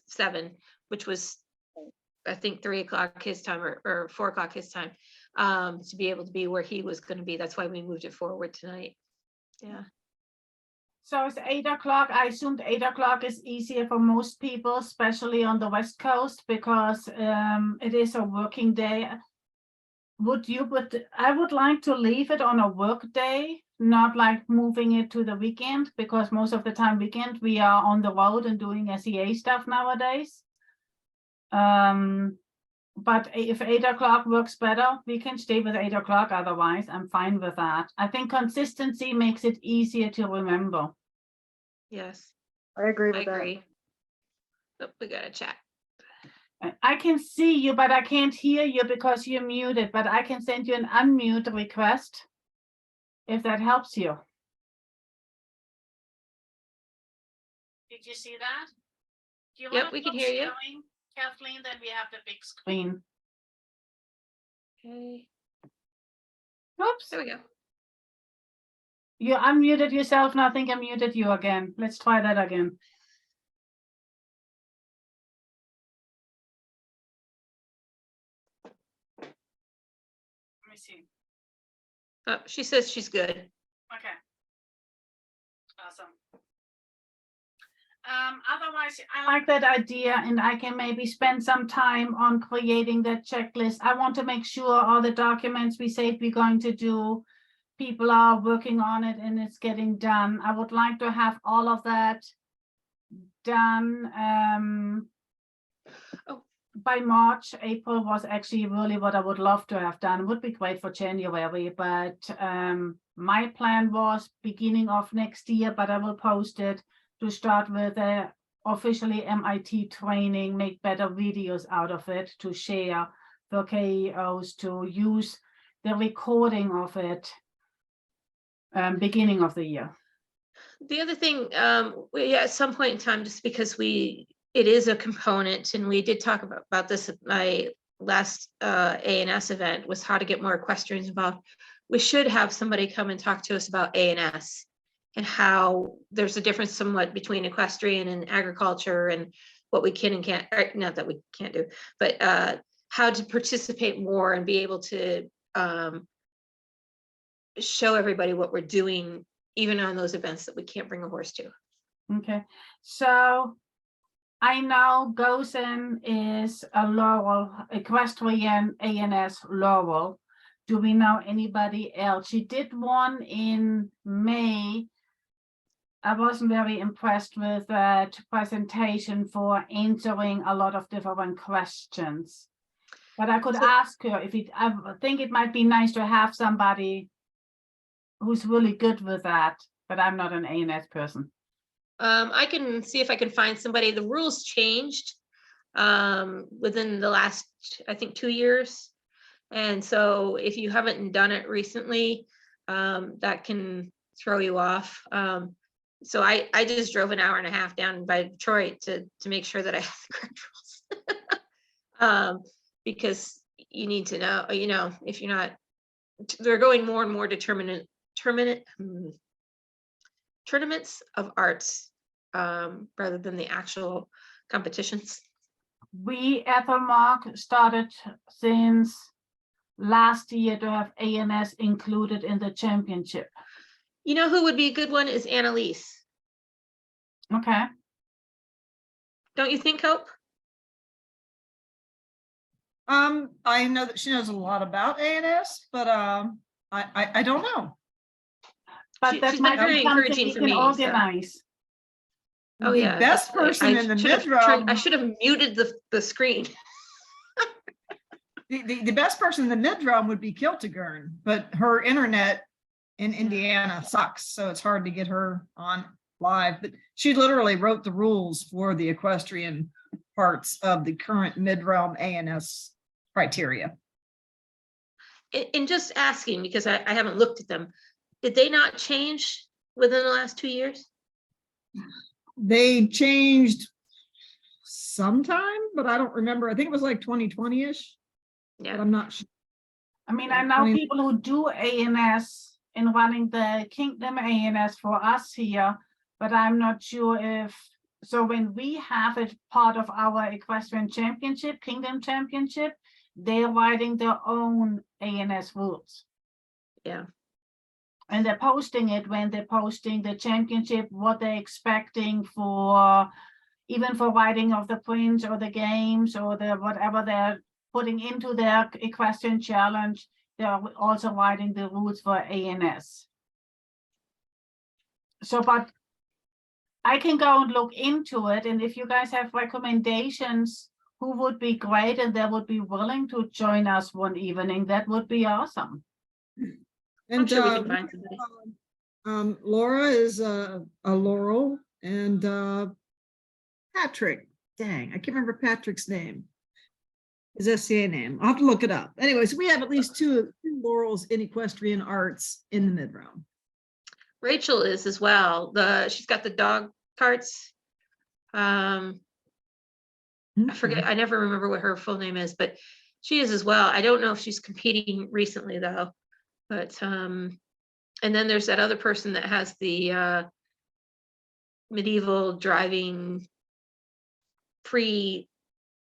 7, which was, I think, 3 o'clock his time, or 4 o'clock his time, to be able to be where he was going to be. That's why we moved it forward tonight. Yeah. so it's 8 o'clock. I assumed 8 o'clock is easier for most people, especially on the West Coast, because it is a working day. I would like to leave it on a work day, not like moving it to the weekend, because most of the time weekend we are on the road and doing SEA stuff nowadays. But if 8 o'clock works better, we can stay with 8 o'clock. Otherwise, I'm fine with that. I think consistency makes it easier to remember. Yes, I agree I with that. agree. Oh, we got a chat. I can see you, but I can't hear you because you're muted, but I can send you an unmute request if that helps you. Did you see that? Do you Yep, wanna we can stop hear you. sharing, Kathleen? Then we have the big screen. Okay, Oops, there we go. you unmuted yourself, and I think I muted you again. Let's try that again. Let me see. Oh, she says she's good. Okay. Awesome. Otherwise, I like that idea, and I can maybe spend some time on creating that checklist. I want to make sure all the documents we said we're going to do, people are working on it and it's getting done. I would like to have all of that done by March. April was actually really what I would love to have done. It would be great for January, but my plan was beginning of next year, but I will post it to start with a officially MIT training, make better videos out of it to share for KEOs to use the recording of it beginning of the year. The other thing, we at some point in time, just because it is a component, and we did talk about this at my last A&S event, was how to get more equestrians involved. We should have somebody come and talk to us about A&S and how there's a difference somewhat between equestrian and agriculture, and what we can and can't, or not that we can't do, but how to participate more and be able to show everybody what we're doing, even on those events that we can't bring a horse to. Okay, so I know Gosen is a Laurel, equestrian A&S Laurel. Do we know anybody else? She did one in May. I wasn't very impressed with that presentation for answering a lot of different questions. But I could ask her if I think it might be nice to have somebody who's really good with that, but I'm not an A&S person. I can see if I can find somebody. The rules changed within the last, I think, 2 years. And so if you haven't done it recently, that can throw you off. So I just drove an hour and a half down by Detroit to make sure that I have the correct rules. Because you need to know, if you're not, they're going more and more to tournaments of arts, rather than the actual competitions. We at the Mark started since last year to have ANS included in the championship. You know who would be a good one is Annalise. Okay. Don't you think, Hope? I know that she knows a lot about ANS, but I don't know. But that She's might been very be something encouraging we for can me. So. organize. Oh The yeah, best definitely. person in the I should have muted the screen. The best person in the mid-drum would be Kiltegern, but her internet in Indiana sucks, so it's hard to get her on live. But she literally wrote the rules for the equestrian parts of the current mid-realm ANS criteria. In just asking, because I haven't looked at them, did they not change within the last 2 years? They changed sometime, but I don't remember. I think it was like 2020-ish. Yeah, But I'm not sure. I mean, I know people who do ANS in running the Kingdom ANS for us here, but I'm not sure if, so when we have it part of our Equestrian Championship, Kingdom Championship, they're writing their own ANS rules. yeah. And they're posting it when they're posting the championship, what they're expecting for, even for writing of the prints or the games or the whatever they're putting into their equestrian challenge. They're also writing the rules for ANS. So, but I can go and look into it. And if you guys have recommendations, who would be great and they would be willing to join us one evening, that would be awesome. I'm sure we can find somebody. Laura is a Laurel, and Patrick, dang, I can't remember Patrick's name. His SCA name. I'll have to look it up. Anyways, we have at least two Laurels in equestrian arts in the mid-round. Rachel is as well. She's got the dog carts. I forget, I never remember what her full name is, but she is as well. I don't know if she's competing recently though. But and then there's that other person that has the medieval driving pre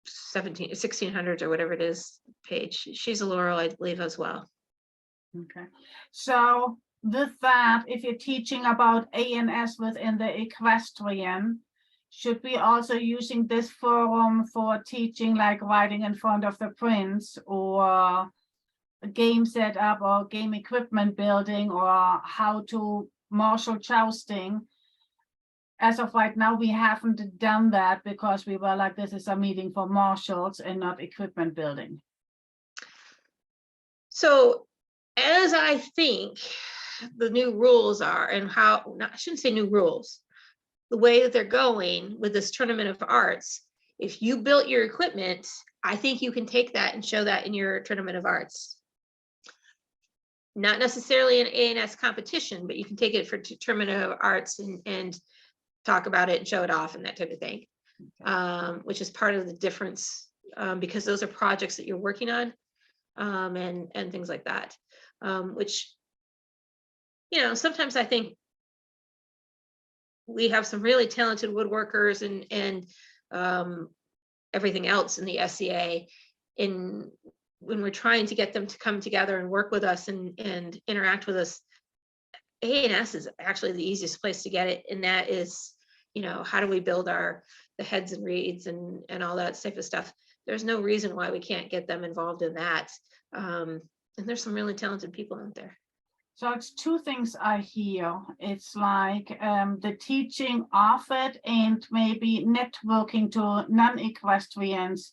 1600s or whatever it is page. She's a Laurel, I believe, as well. Okay, so with that, if you're teaching about ANS within the equestrian, should we also using this forum for teaching like riding in front of the prince or game setup or game equipment building or how to martial jousting? As of right now, we haven't done that because we were like, this is a meeting for marshals and not equipment building. So as I think the new rules are and how, I shouldn't say new rules, the way that they're going with this tournament of arts, if you built your equipment, I think you can take that and show that in your tournament of arts. Not necessarily an ANS competition, but you can take it for tournament of arts and talk about it and show it off and that type of thing, which is part of the difference, because those are projects that you're working on, and things like that, which, sometimes I think we have some really talented woodworkers and everything else in the SCA, when we're trying to get them to come together and work with us and interact with us. ANS is actually the easiest place to get it, and that is, how do we build the heads and reeds and all that type of stuff. There's no reason why we can't get them involved in that, and there's some really talented people out there. So it's two things I hear. It's like the teaching of it and maybe networking to non-equestrians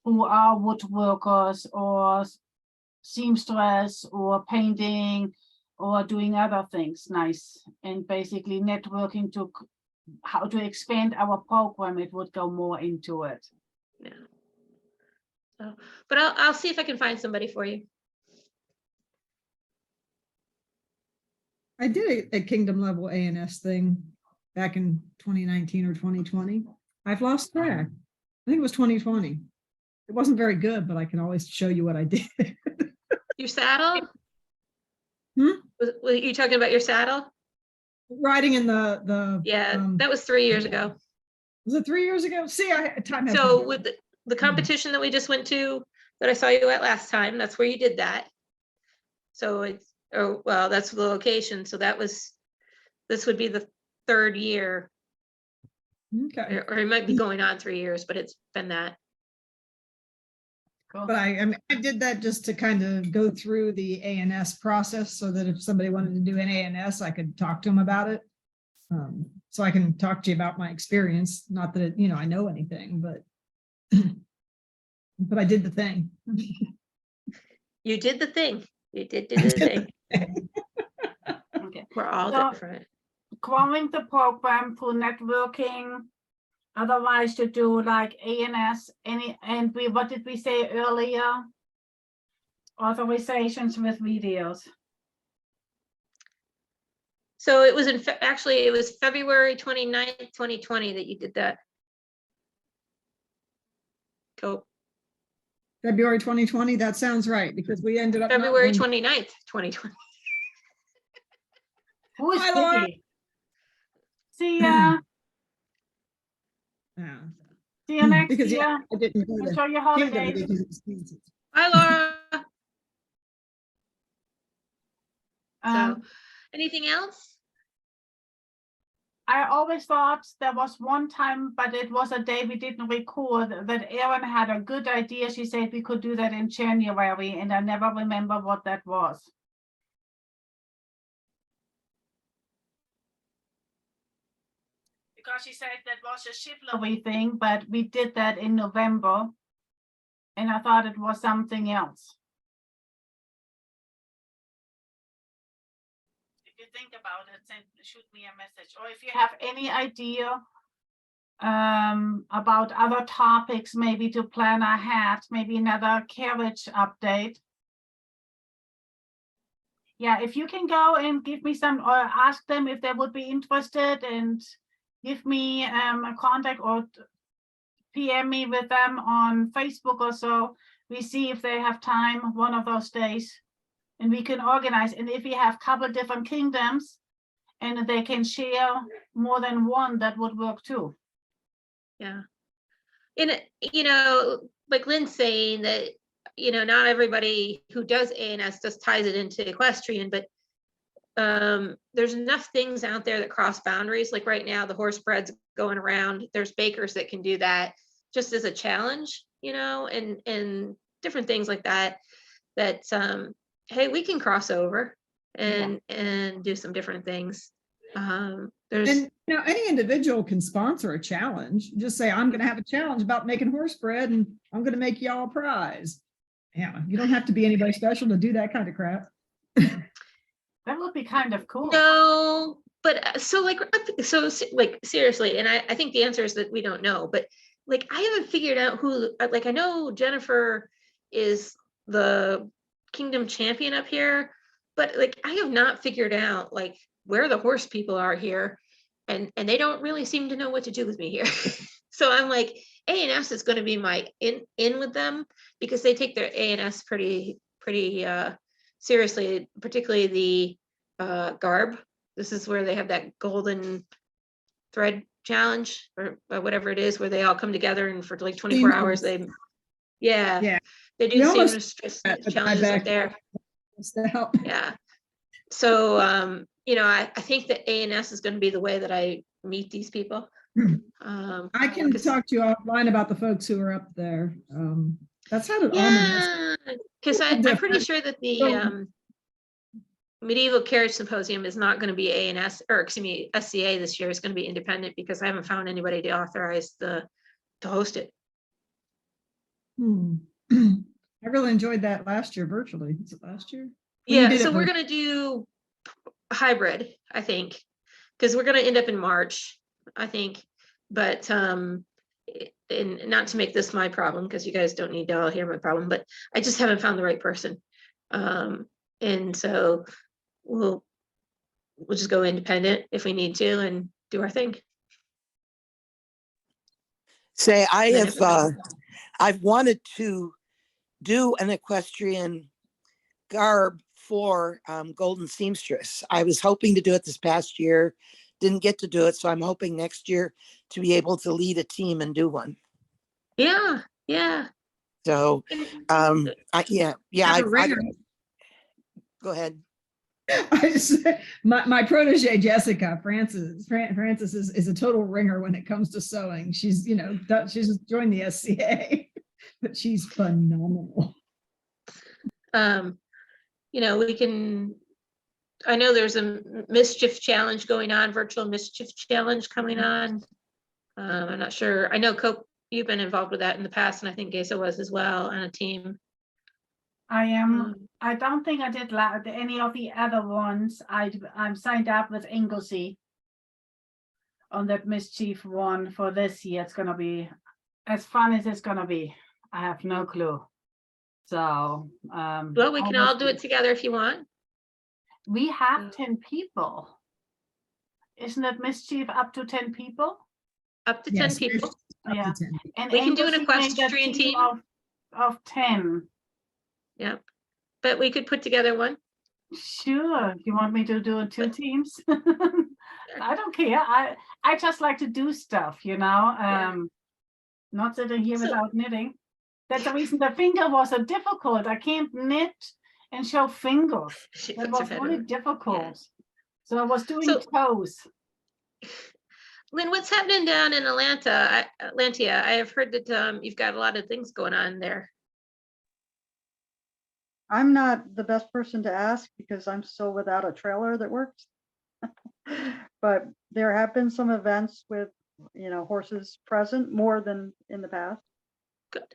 who are woodworkers or seamstress or painting or doing other things nice, and basically networking to how to expand our program. It would go more into it. Yeah. So, but I'll see if I can find somebody for you. I did a kingdom level ANS thing back in 2019 or 2020. I've lost track. I think it was 2020. It wasn't very good, but I can always show you what I did. Your saddle? Hmm? Were you talking about your saddle? Riding in the Yeah, that was 3 years ago. was it 3 years ago? See, time has So been- with the competition that we just went to, that I saw you at last time, that's where you did that. So it's, oh, well, that's the location. So this would be the 3rd year, okay. or it might be going on 3 years, but it's been that. Cool. But I did that just to kind of go through the ANS process so that if somebody wanted to do an ANS, I could talk to them about it. So I can talk to you about my experience. Not that it, I know anything, but but I did the thing. You did the thing. You did do the thing. Okay. We're all So- different. Growing the program through networking, otherwise to do like ANS, what did we say earlier? Authorizations with videos. So it was actually, it was February 29th, 2020 that you did that. Go, February 2020, that sounds right, because we ended up. not February doing- 29th, 2020. Who is Hi, Laura. busy? See ya. Yeah. See you next Because, year. yeah, I didn't go to Enjoy your Canada holidays. because it was canceled. Hi, Laura. Um, Anything else? I always thought there was one time, but it was a day we didn't record, that Erin had a good idea. She said we could do that in January, and I never remember what that was. Because she said that was a chivalry thing, but we did that in November. And I thought it was something else. If you think about it, shoot me a message. Or if you have any idea about other topics, maybe to plan ahead, maybe another carriage update. Yeah, if you can go and give me some, or ask them if they would be interested, and give me a contact, or PM me with them on Facebook or so. We see if they have time one of those days, and we can organize. And if we have a couple different kingdoms and they can share more than one, that would work too. Yeah. And, like Lynn's saying that, not everybody who does ANS just ties it into equestrian, but there's enough things out there that cross boundaries. Like right now, the horse bread's going around. There's bakers that can do that just as a challenge, and different things like that, hey, we can cross over and do some different things. There's, And any individual can sponsor a challenge. Just say, I'm going to have a challenge about making horse bread, and I'm going to make y'all a prize. Yeah, you don't have to be anybody special to do that kind of crap. That would be kind of cool. no, but seriously, and I think the answer is that we don't know, but like, I haven't figured out who, like, I know Jennifer is the kingdom champion up here, but like, I have not figured out like where the horse people are here, and they don't really seem to know what to do with me here. So I'm like, ANS is going to be my in with them, because they take their ANS pretty seriously, particularly the garb. This is where they have that golden thread challenge, or whatever it is, where they all come together and for like 24 hours they they do We almost seamless that, but challenges I up there. help. Yeah. So I think that ANS is going to be the way that I meet these people. I can talk to you offline about the folks who are up there. That's how the Yeah, because I'm pretty sure that the Medieval Carriage Symposium is not going to be ANS, or excuse me, SCA this year. Is going to be independent, because I haven't found anybody to authorize to host it. I really enjoyed that last year virtually. Is it last year? When you Yeah, did so it we're going to do hybrid, I think, because we're going to end up in March, I think. But and not to make this my problem, because you guys don't need to all hear my problem, but I just haven't found the right person. And so we'll just go independent if we need to, and do our thing. Say, And then if- I've wanted to do an equestrian garb for Golden Seamstress. I was hoping to do it this past year, didn't get to do it, so I'm hoping next year to be able to lead a team and do one. Yeah. So, yeah, Have a ringer. Go ahead. I just, my protege Jessica Francis is a total ringer when it comes to sewing. She's, you know, she's joined the SCA, but she's phenomenal. You know, I know there's a mischief challenge going on, virtual mischief challenge coming on. I'm not sure. I know Cope, you've been involved with that in the past, and I think Gesa was as well on a team. I am. I don't think I did any of the other ones. I'm signed up with Inglesy on that mischief one for this year. It's gonna be as fun as it's gonna be. I have no clue. So Well, we can all do it together if you want. We have 10 people. Isn't it mischief up to 10 people? Up to Yes, 10 people. Yeah. And We can do an Inglesy made a equestrian team. of 10. Yeah, but we could put together one. Sure. You want me to do 2 teams? I don't care. I just like to do stuff, you know. Not sitting here without knitting. That's the reason the finger was so difficult. I can't knit and show fingers. That was really difficult. So I was doing toes. Lynn, what's happening down in Atlanta? I have heard that you've got a lot of things going on there. I'm not the best person to ask because I'm still without a trailer that works. But there have been some events with, you know, horses present more than in the past. Good.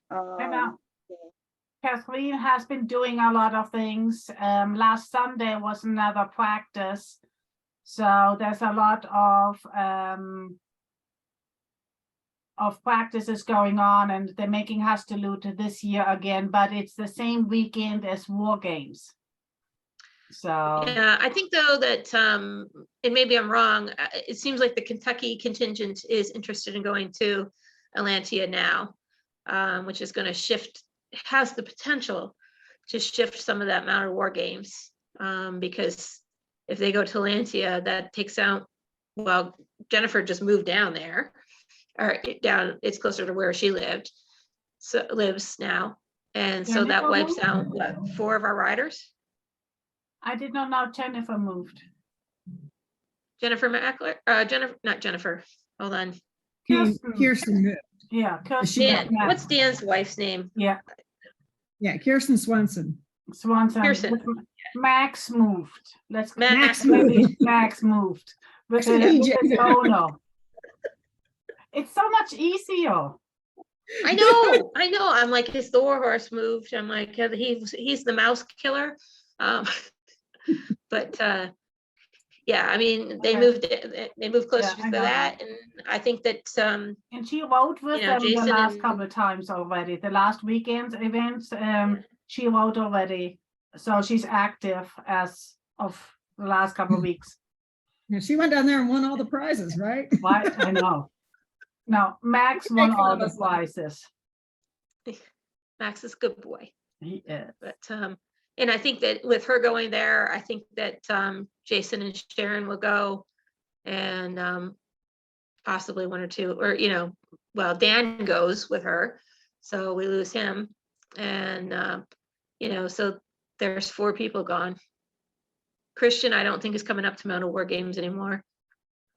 Kathleen has been doing a lot of things. Last Sunday was another practice. So there's a lot of practices going on, and they're making Hastelute this year again, but it's the same weekend as War Games. So yeah, I think though that, and maybe I'm wrong, it seems like the Kentucky contingent is interested in going to Atlantia now, which is going to shift, has the potential to shift some of that amount of War Games, because if they go to Atlantia, that takes out, well, Jennifer just moved down there, or down, it's closer to where she lives now. And so that wipes out, what, 4 of our riders? I did not know Jennifer moved. Jennifer Mackler, not Jennifer, hold on. Kirsten moved. Yeah, Dan, what's Dan's wife's name? Yeah, Kirsten Swanson. Pearson. Max moved. Max Max moved. With his owner. It's so much easier. I know. I'm like, his Thor horse moved. I'm like, he's the mouse killer. But yeah, I mean, they moved closer to that, and I think that and she rode with them Jason the last couple of times already. The last weekend events, she rode already, so she's active as of the last couple of weeks. Yeah, she went down there and won all the prizes, right? Right, I know. No, Max won all the prizes. Max is a good boy. He is. But and I think that with her going there, I think that Jason and Sharon will go, and possibly 1 or 2, or, you know, well, Dan goes with her, so we lose him. And, you know, so there's 4 people gone. Christian, I don't think is coming up to Mount War Games anymore.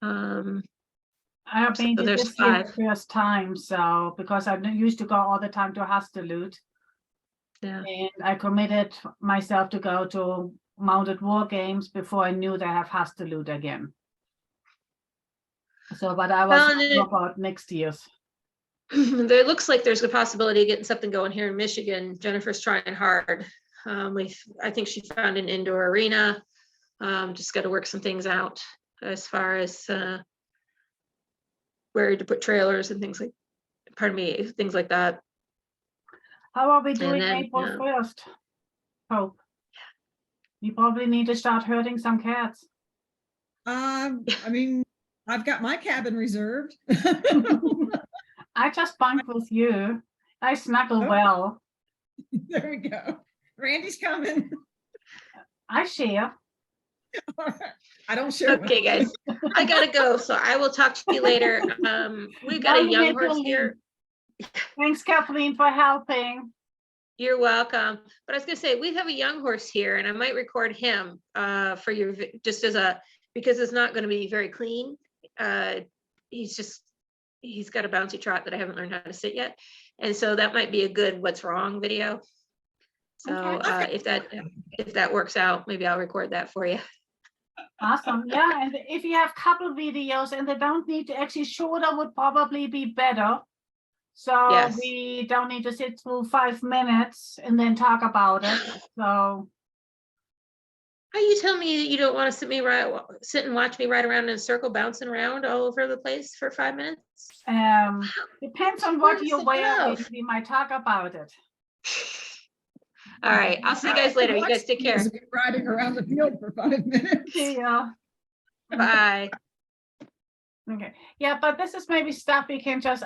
I have been so to there's this year 5. the first time, so because I used to go all the time to Hastelute. Yeah. And I committed myself to go to Mounted War Games before I knew they have Hastelute again. So, but I was about next year's. There looks like there's a possibility of getting something going here in Michigan. Jennifer's trying hard. I think she found an indoor arena. Just got to work some things out as far as where to put trailers and things like that. How are we doing April 1st? Hope. You probably need to start herding some cats. I mean, I've got my cabin reserved. I just bunked with you. I snuggle Oh. well. There we go. Randy's coming. I share. I don't share. with Okay, guys, I gotta go, so I will talk to you later. We've got Now a you young need to horse here. Thanks, Kathleen, for helping. You're welcome. But I was gonna say, we have a young horse here and I might record him for your, just as a, because it's not gonna be very clean. He's got a bouncy trot that I haven't learned how to sit yet. And so that might be a good what's wrong video. So Okay. if that works out, maybe I'll record that for you. Awesome. Yeah, and if you have couple videos and they don't need to, actually shorter would probably be better. So Yes. we don't need to sit through 5 minutes and then talk about it. So Are you telling me that you don't want to sit and watch me ride around in a circle, bouncing around all over the place for 5 minutes? depends on what you're What's wearing. enough? We might talk about it. All right, I'll see you guys later. You guys take care. Riding around the field for 5 minutes. Yeah. Bye. Okay. Yeah, but this is maybe stuff we can just